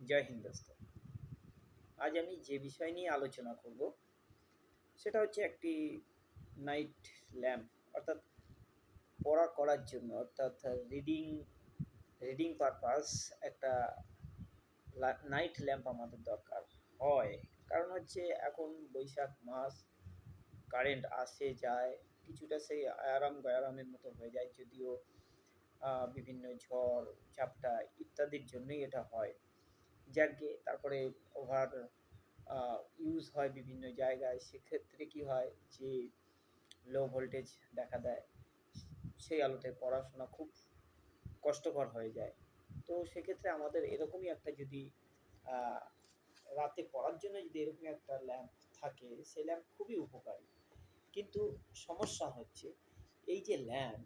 জয় হিন্দ দোস্ত। আজ আমি যে বিষয় নিয়ে আলোচনা করব সেটা হচ্ছে একটি নাইট ল্যাম্প, অর্থাৎ পড়া করার জন্য, অর্থাৎ রিডিং পারপাস একটা নাইট ল্যাম্প আমাদের দরকার হয়। কারণ হচ্ছে এখন বৈশাখ মাস, কারেন্ট আসে যায়, কিছুটা সেই আরাম গয়ারামের মতো হয়ে যায়, যদিও বিভিন্ন ঝড় ঝাপটা ইত্যাদির জন্যই এটা হয়। যাকে তারপরে ওভার ইউজ হয় বিভিন্ন জায়গায়, সেক্ষেত্রে কি হয় যে লো ভোল্টেজ দেখা দেয়, সেই আলোতে পড়াশোনা খুব কষ্টকর হয়ে যায়। তো সেক্ষেত্রে আমাদের এরকমই একটা যদি রাতে পড়ার জন্য যদি এরকম একটা ল্যাম্প থাকে, সেই ল্যাম্প খুবই উপকারী। কিন্তু সমস্যা হচ্ছে এই যে ল্যাম্প,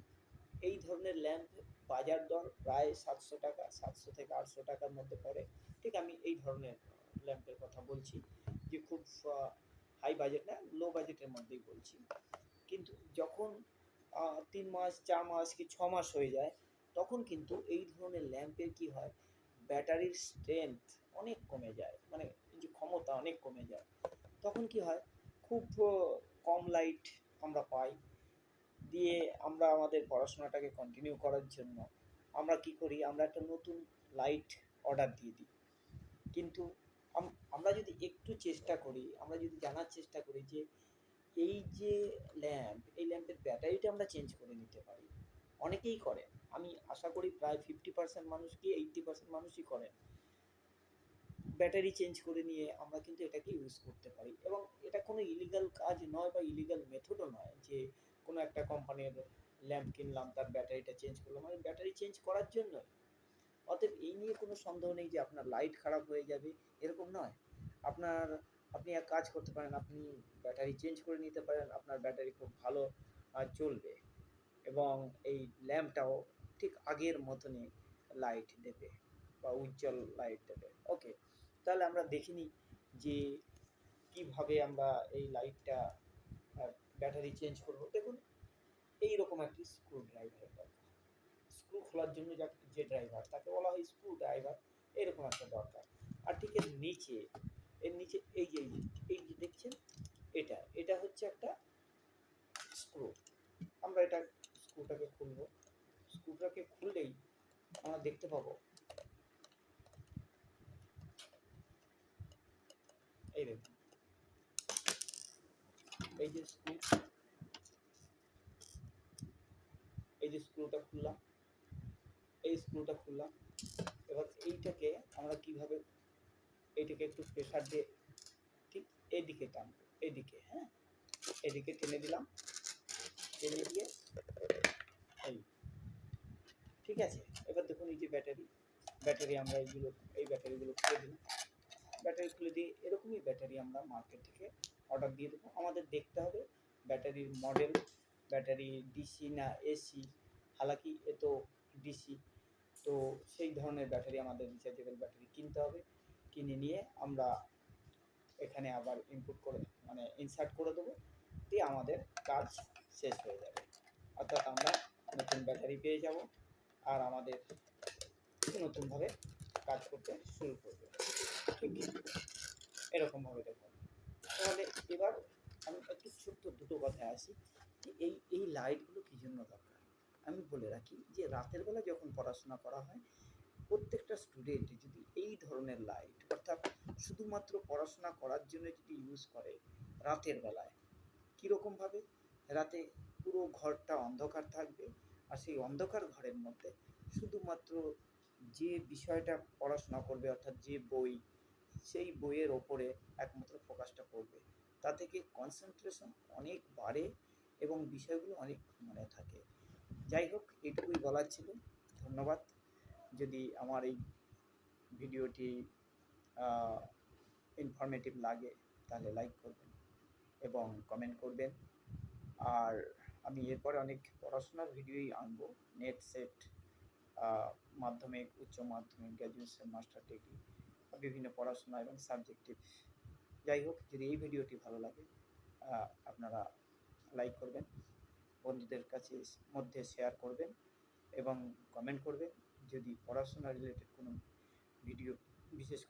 এই ধরনের ল্যাম্প বাজার দর প্রায় 700 টাকা, 700 থেকে 800 টাকার মধ্যে পড়ে। ঠিক আমি এই ধরনের ল্যাম্পের কথা বলছি, যে খুব হাই বাজেট না, লো বাজেটের মধ্যেই বলছি। কিন্তু যখন 3 মাস 4 মাস কি 6 মাস হয়ে যায়, তখন কিন্তু এই ধরনের ল্যাম্পের কি হয়, ব্যাটারির স্ট্রেংথ অনেক কমে যায়, মানে যে ক্ষমতা অনেক কমে যায়। তখন কি হয়, খুব কম লাইট আমরা পাই, দিয়ে আমরা আমাদের পড়াশোনাটাকে কন্টিনিউ করার জন্য আমরা কি করি, আমরা একটা নতুন লাইট অর্ডার দিয়ে দিই। কিন্তু আমরা যদি একটু চেষ্টা করি, আমরা যদি জানার চেষ্টা করি যে এই যে ল্যাম্প, এই ল্যাম্পের ব্যাটারিটা আমরা চেঞ্জ করে নিতে পারি। অনেকেই করেন, আমি আশা করি প্রায় 50% মানুষ কি 80% মানুষই করেন। ব্যাটারি চেঞ্জ করে নিয়ে আমরা কিন্তু এটাকে ইউজ করতে পারি, এবং এটা কোনো ইলিগাল কাজ নয় বা ইলিগাল মেথডও নয় যে কোনো একটা কোম্পানির ল্যাম্প কিনলাম, তার ব্যাটারিটা চেঞ্জ করলাম, মানে ব্যাটারি চেঞ্জ করার জন্য। অতএব এই নিয়ে কোনো সন্দেহ নেই যে আপনার লাইট খারাপ হয়ে যাবে, এরকম নয়। আপনি এক কাজ করতে পারেন, আপনি ব্যাটারি চেঞ্জ করে নিতে পারেন, আপনার ব্যাটারি খুব ভালো চলবে, এবং এই ল্যাম্পটাও ঠিক আগের মতনই লাইট দেবে বা উজ্জ্বল লাইট দেবে। ওকে, তাহলে আমরা দেখিনি যে কিভাবে আমরা এই লাইটটা ব্যাটারি চেঞ্জ করব। দেখুন, এইরকম একটি স্ক্রু ড্রাইভারের দরকার। স্ক্রু খোলার জন্য যে ড্রাইভার, তাকে বলা হয় স্ক্রু ড্রাইভার, এরকম একটা দরকার। আর ঠিক এর নিচে এই যে দেখছেন, এটা হচ্ছে একটা স্ক্রু। আমরা স্ক্রুটাকে খুলবো। স্ক্রুটাকে খুললেই আমরা দেখতে পাবো এই দেখুন, এই যে স্ক্রুটা খুললাম, এবার এইটাকে আমরা কিভাবে, এইটাকে একটু প্রেসার দিয়ে ঠিক এইদিকে টানবো, হ্যাঁ, এদিকে টেনে দিলাম, টেনে দিয়ে এই, ঠিক আছে। এবার দেখুন এই যে ব্যাটারি আমরা এই ব্যাটারিগুলো খুলে দিলাম। ব্যাটারি খুলে দিয়ে এরকমই ব্যাটারি আমরা মার্কেট থেকে অর্ডার দিয়ে দেবো। আমাদের দেখতে হবে ব্যাটারির মডেল, ব্যাটারি ডিসি না এসি, হালাকি এ তো ডিসি, তো সেই ধরনের ব্যাটারি আমাদের রিচার্জেবল ব্যাটারি কিনতে হবে। কিনে নিয়ে আমরা এখানে আবার ইনসার্ট করে দেবো, দিয়ে আমাদের কাজ শেষ হয়ে যাবে। অর্থাৎ আমরা নতুন ব্যাটারি পেয়ে যাব, আর আমাদের নতুনভাবে কাজ করতে শুরু করবে। ঠিক এরকমভাবে দেখুন। তাহলে এবার আমি একটু ছোট্ট দুটো কথায় আসি যে এই লাইটগুলো কী জন্য দরকার। আমি বলে রাখি যে রাতের বেলা যখন পড়াশোনা করা হয়, প্রত্যেকটা স্টুডেন্ট যদি এই ধরনের লাইট, অর্থাৎ শুধুমাত্র পড়াশোনা করার জন্য যদি ইউজ করে রাতের বেলায়, কীরকমভাবে, রাতে পুরো ঘরটা অন্ধকার থাকবে, আর সেই অন্ধকার ঘরের মধ্যে শুধুমাত্র যে বিষয়টা পড়াশোনা করবে, অর্থাৎ যে বই, সেই বইয়ের ওপরে একমাত্র ফোকাসটা পড়বে। তা থেকে কনসেন্ট্রেশন অনেক বাড়ে এবং বিষয়গুলো অনেক মনে থাকে। যাই হোক, এটুকুই বলার ছিল। ধন্যবাদ। যদি আমার এই ভিডিওটি ইনফরমেটিভ লাগে তাহলে লাইক করবেন এবং কমেন্ট করবেন। আর আমি এরপরে অনেক পড়াশোনার ভিডিওই আনবো, নেট সেট, মাধ্যমিক, উচ্চ মাধ্যমিক, গ্র্যাজুয়েশন, মাস্টার ডিগ্রি, বিভিন্ন পড়াশোনা এবং সাবজেক্টিভ। যাই হোক, যদি এই ভিডিওটি ভালো লাগে আপনারা লাইক করবেন, বন্ধুদের কাছে মধ্যে শেয়ার করবেন এবং কমেন্ট করবেন। যদি পড়াশোনা রিলেটেড কোনো ভিডিও বিশেষ